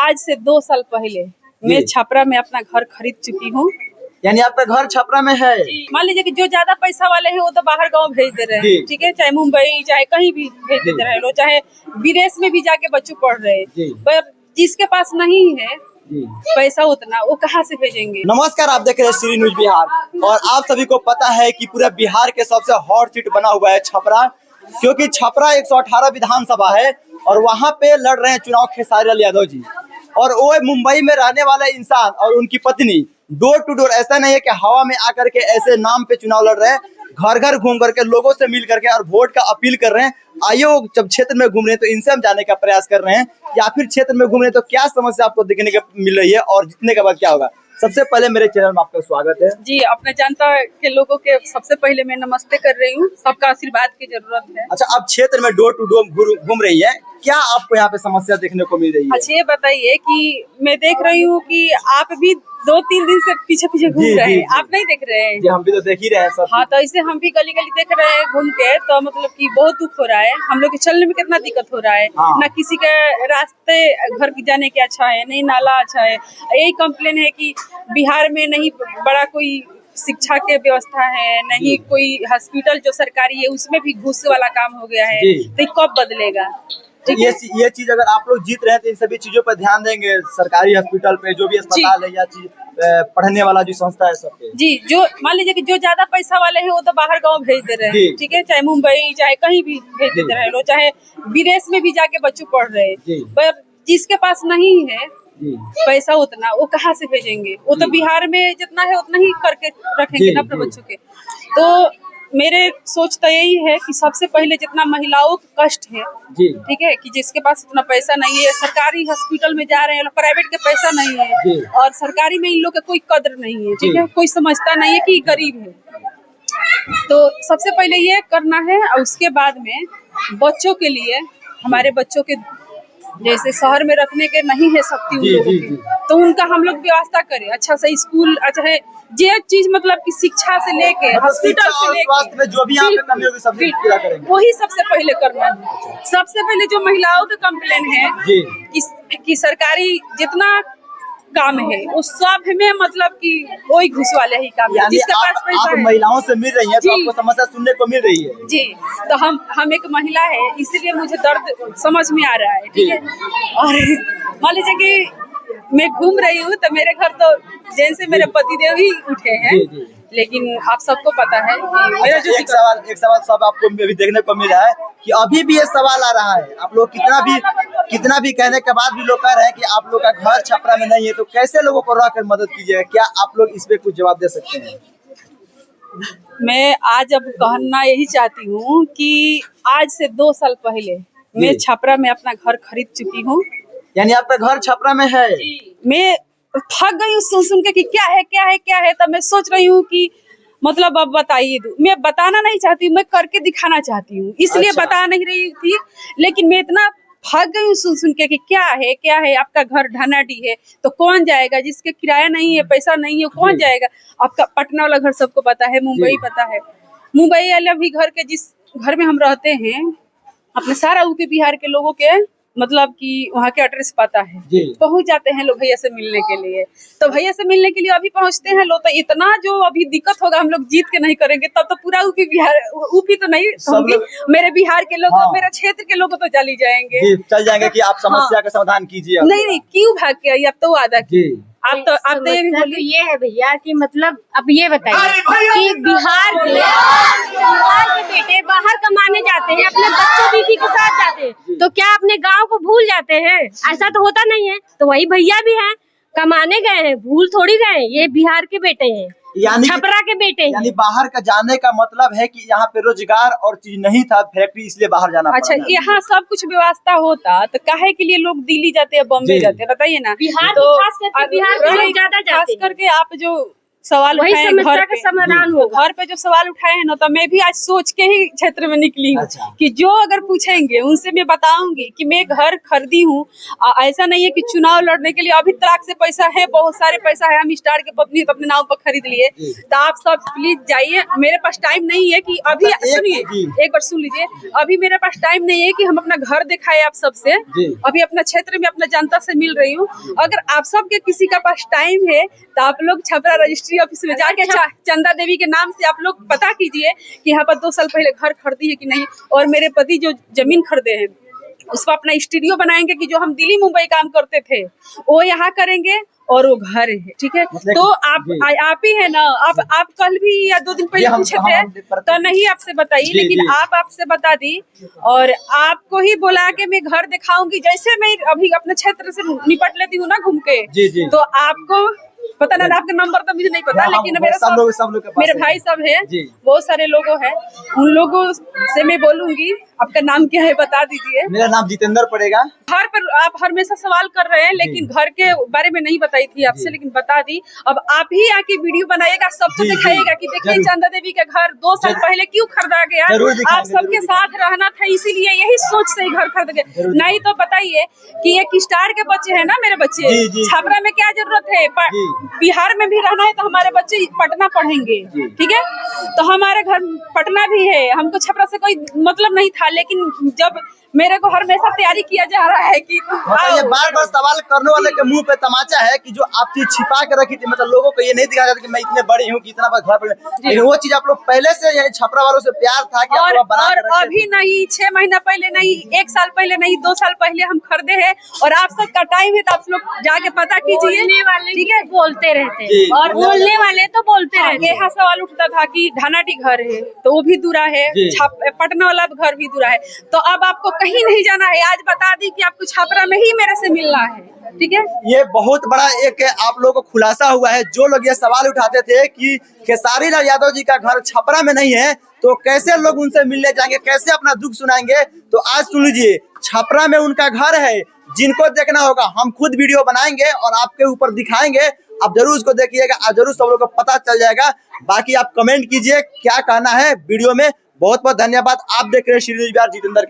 आज से 2 साल पहले मैं छपरा में अपना घर खरीद चुकी हूँ। यानी आपका घर छपरा में है। मान लीजिए कि जो ज्यादा पैसा वाले हैं वो तो बाहर गांव भेज दे रहे हैं, ठीक है, चाहे मुंबई चाहे कहीं भी भेज दे रहे हैं लोग, चाहे विदेश में भी जाके बच्चों पढ़ रहे हैं। पर जिसके पास नहीं है पैसा उतना, वो कहाँ से भेजेंगे। नमस्कार, आप देख रहे हैं श्री न्यूज बिहार और आप सभी को पता है कि पूरे बिहार के सबसे हॉट सीट बना हुआ है छपरा, क्योंकि छपरा 118 विधानसभा है और वहाँ पे लड़ रहे हैं चुनाव खेसारी लाल यादव जी। और वो मुंबई में रहने वाले इंसान और उनकी पत्नी डोर टू डोर, ऐसा नहीं है कि हवा में आकर के ऐसे नाम पे चुनाव लड़ रहे हैं, घर घर घूम करके लोगों से मिल करके और वोट का अपील कर रहे हैं। आइए, वो जब क्षेत्र में घूम रहे हैं तो इनसे हम जानने का प्रयास कर रहे हैं या फिर क्षेत्र में घूम रहे हैं तो क्या समस्या आपको देखने को मिल रही है और जीतने के बाद क्या होगा। सबसे पहले मेरे चैनल में आपका स्वागत है जी। अपने जनता के लोगों के सबसे पहले मैं नमस्ते कर रही हूँ, सबका आशीर्वाद की जरूरत है। अच्छा, आप क्षेत्र में डोर टू डोर घूम रही है, क्या आपको यहाँ पे समस्या देखने को मिल रही है? अच्छा, ये बताइए कि मैं देख रही हूँ कि आप भी 2-3 दिन से पीछे पीछे घूम रहे हैं, आप नहीं देख रहे हैं? जी, हम भी तो देख ही रहे हैं सब। हाँ, तो ऐसे हम भी गली गली देख रहे हैं घूम के, तो मतलब कि बहुत दुख हो रहा है। हम लोग के चलने में कितना दिक्कत हो रहा है। ना किसी के रास्ते घर जाने के अच्छा है, नहीं नाला अच्छा है। यही कंप्लेन है कि बिहार में नहीं बड़ा कोई शिक्षा के व्यवस्था है, नहीं कोई हॉस्पिटल जो सरकारी है उसमें भी घूस वाला काम हो गया है। तो कब बदलेगा? ये चीज अगर आप लोग जीत रहे हैं तो इन सभी चीजों पर ध्यान देंगे, सरकारी हॉस्पिटल पे जो भी अस्पताल है या चीज पढ़ने वाला जो संस्था है सब पे। जी, जो मान लीजिए कि जो ज्यादा पैसा वाले हैं वो तो बाहर गांव भेज दे रहे हैं, ठीक है, चाहे मुंबई चाहे कहीं भी भेज दे रहे हैं लोग, चाहे विदेश में भी जाके बच्चों पढ़ रहे हैं। पर जिसके पास नहीं है पैसा उतना, वो कहाँ से भेजेंगे। वो तो बिहार में जितना है उतना ही करके रखेंगे ना अपने बच्चों के। तो मेरे सोच तो यही है कि सबसे पहले जितना महिलाओं का कष्ट है, ठीक है, कि जिसके पास उतना पैसा नहीं है, सरकारी हॉस्पिटल में जा रहे हैं, प्राइवेट के पैसा नहीं है और सरकारी में इन लोग का कोई कदर नहीं है, ठीक है, कोई समझता नहीं है कि गरीब है। तो सबसे पहले ये करना है और उसके बाद में बच्चों के लिए, हमारे बच्चों के जैसे शहर में रखने के नहीं है शक्ति उन लोगों की, तो उनका हम लोग व्यवस्था करें अच्छा से स्कूल, अच्छा है जे चीज मतलब कि शिक्षा से लेके हॉस्पिटल से लेके जो भी यहाँ पे कमी होगी सब पूरा करेंगे। वही सबसे पहले करना है। सबसे पहले जो महिलाओं का कंप्लेन है कि सरकारी जितना काम है उस सब में मतलब कि वही घुस वाले ही काम है, जिसके पास पैसा है। महिलाओं से मिल रही है तो आपको समस्या सुनने को मिल रही है। जी, तो हम एक महिला है इसलिए मुझे दर्द समझ में आ रहा है, ठीक है। और मान लीजिए कि मैं घूम रही हूँ तो मेरे घर तो जैसे मेरे पतिदेव ही उठे हैं, लेकिन आप सबको पता है कि मेरा जो एक सवाल सब आपको अभी देखने को मिल रहा है कि अभी भी ये सवाल आ रहा है। आप लोग कितना भी कहने के बाद भी लोग कह रहे हैं कि आप लोग का घर छपरा में नहीं है, तो कैसे लोगों को रहकर मदद कीजिएगा? क्या आप लोग इस पे कुछ जवाब दे सकते हैं? मैं आज अब कहना यही चाहती हूँ कि आज से 2 साल पहले मैं छपरा में अपना घर खरीद चुकी हूँ। यानी आपका घर छपरा में है? मैं थक गई हूँ सुन सुन के कि क्या है क्या है क्या है। तब मैं सोच रही हूँ कि मतलब अब बताइए, मैं बताना नहीं चाहती, मैं करके दिखाना चाहती हूँ, इसलिए बता नहीं रही थी। लेकिन मैं इतना थक गई हूँ सुन सुन के कि क्या है। आपका घर ढानाडी है तो कौन जाएगा, जिसके किराया नहीं है पैसा नहीं है कौन जाएगा। आपका पटना वाला घर सबको पता है, मुंबई पता है, मुंबई वाला भी घर के जिस घर में हम रहते हैं अपने सारा यूपी बिहार के लोगों के मतलब कि वहाँ के एड्रेस पता है। पहुंच जाते हैं लोग भैया से मिलने के लिए, तो भैया से मिलने के लिए अभी पहुंचते हैं लोग। तो इतना जो अभी दिक्कत होगा, हम लोग जीत के नहीं करेंगे तब तो पूरा यूपी बिहार, यूपी तो नहीं होगी, मेरे बिहार के लोग मेरे क्षेत्र के लोग तो चली जाएंगे, चल जाएंगे कि आप समस्या का समाधान कीजिए। नहीं क्यों भाग के आई, अब तो वादा की। आप तो ये भी बोलिए। ये है भैया कि मतलब अब ये बताइए कि बिहार के बेटे बाहर कमाने जाते हैं, अपने बच्चों बीवी के साथ जाते हैं, तो क्या अपने गांव को भूल जाते हैं? ऐसा तो होता नहीं है। तो वही भैया भी हैं, कमाने गए हैं, भूल थोड़ी गए। ये बिहार के बेटे हैं, छपरा के बेटे हैं। यानी बाहर का जाने का मतलब है कि यहाँ पे रोजगार और चीज नहीं था, फैक्ट्री, इसलिए बाहर जाना अच्छा पड़ा। यहाँ सब कुछ व्यवस्था होता तो काहे के लिए लोग दिल्ली जाते हैं, बॉम्बे जाते हैं, बताइए ना। बिहार तो खास करके बिहार के लोग ज्यादा जाते हैं। खास करके आप जो सवाल वही उठाए समस्या घर का पे, समाधान तो होगा। घर पे जो सवाल उठाए हैं ना, तो मैं भी आज सोच के ही क्षेत्र में निकली हूँ अच्छा। कि जो अगर पूछेंगे उनसे मैं बताऊंगी कि मैं घर खरीदी हूँ। ऐसा नहीं है कि चुनाव लड़ने के लिए अभी तलाक से पैसा है, बहुत सारे पैसा है, हम स्टार के पत्नी अपने नाम पर खरीद लिए। तो आप सब प्लीज जाइए, मेरे पास टाइम नहीं है कि अभी, सुनिए एक बार सुन लीजिए, अभी मेरे पास टाइम नहीं है कि हम अपना घर दिखाए आप सबसे। अभी अपना क्षेत्र में अपना जनता से मिल रही हूँ। अगर आप सबके किसी का पास टाइम है तो आप लोग छपरा रजिस्ट्री ऑफिस में जाके चंदा देवी के नाम से आप लोग पता कीजिए कि यहाँ पर 2 साल पहले घर खरीदी है कि नहीं। और मेरे पति जो जमीन खरीदे हैं उस पर अपना स्टूडियो बनाएंगे कि जो हम दिल्ली मुंबई काम करते थे वो यहाँ करेंगे, और वो घर है, ठीक है। तो आप ही है ना, आप कल भी या 2 दिन पहले पूछे थे तो नहीं आपसे बताई, लेकिन आपसे बता दी और आपको ही बोला के मैं घर दिखाऊंगी। जैसे मैं अभी अपने क्षेत्र से निपट लेती हूँ ना घूम के, तो आपको पता ना, आपका नंबर तो मुझे नहीं पता, लेकिन मेरे सब लोग मेरे भाई सब है, बहुत सारे लोगों हैं, उन लोगों से मैं बोलूंगी। आपका नाम क्या है बता दीजिए। मेरा नाम जितेंद्र पड़ेगा। घर पर आप हमेशा सवाल कर रहे हैं, लेकिन घर के बारे में नहीं बताई थी आपसे, लेकिन बता दी। अब आप ही आके वीडियो बनाइएगा, सबको दिखाइएगा कि देखिए चंदा देवी का घर 2 साल पहले क्यों खरीदा गया। आप सबके साथ रहना था, इसीलिए यही सोच से ही घर खरीद गए। नहीं तो बताइए कि एक स्टार के बच्चे हैं ना, मेरे बच्चे छपरा में क्या जरूरत है, बिहार में भी रहना है तो हमारे बच्चे पटना पढ़ेंगे, ठीक है। तो हमारे घर पटना भी है, हमको छपरा से कोई मतलब नहीं था, लेकिन जब मेरे को हमेशा तैयारी किया जा रहा है कि ये बार-बार सवाल करने वाले के मुंह पे तमाचा है कि जो आप चीज छिपा के रखी थी, मतलब लोगों को ये नहीं दिखाया जाता कि मैं इतने बड़ी हूँ कि इतना बड़ा घर पर, लेकिन वो चीज आप लोग पहले से यानी छपरा वालों से प्यार था कि आप लोग बना के रखे। अभी नहीं, 6 महीना पहले नहीं, 1 साल पहले नहीं, 2 साल पहले हम खरीदे हैं। और आप सबका टाइम है तो आप लोग जाके पता कीजिए, ठीक है। बोलते रहते हैं और बोलने वाले तो बोलते रहते हैं। यहाँ सवाल उठता था कि ढानाटी घर है तो वो भी दूरा है, पटना वाला घर भी दूरा है, तो अब आपको कहीं नहीं जाना है। आज बता दी कि आपको छपरा में ही मेरे से मिलना है, ठीक है। ये बहुत बड़ा एक आप लोगों को खुलासा हुआ है। जो लोग ये सवाल उठाते थे कि खेसारी लाल यादव जी का घर छपरा में नहीं है तो कैसे लोग उनसे मिलने जाएंगे, कैसे अपना दुख सुनाएंगे, तो आज सुन लीजिए, छपरा में उनका घर है। जिनको देखना होगा हम खुद वीडियो बनाएंगे और आपके ऊपर दिखाएंगे, आप जरूर उसको देखिएगा, आप जरूर सब लोग को पता चल जाएगा। बाकी आप कमेंट कीजिए क्या कहना है वीडियो में। बहुत बहुत धन्यवाद। आप देख रहे हैं श्री न्यूज़ बिहार जितेंद्र के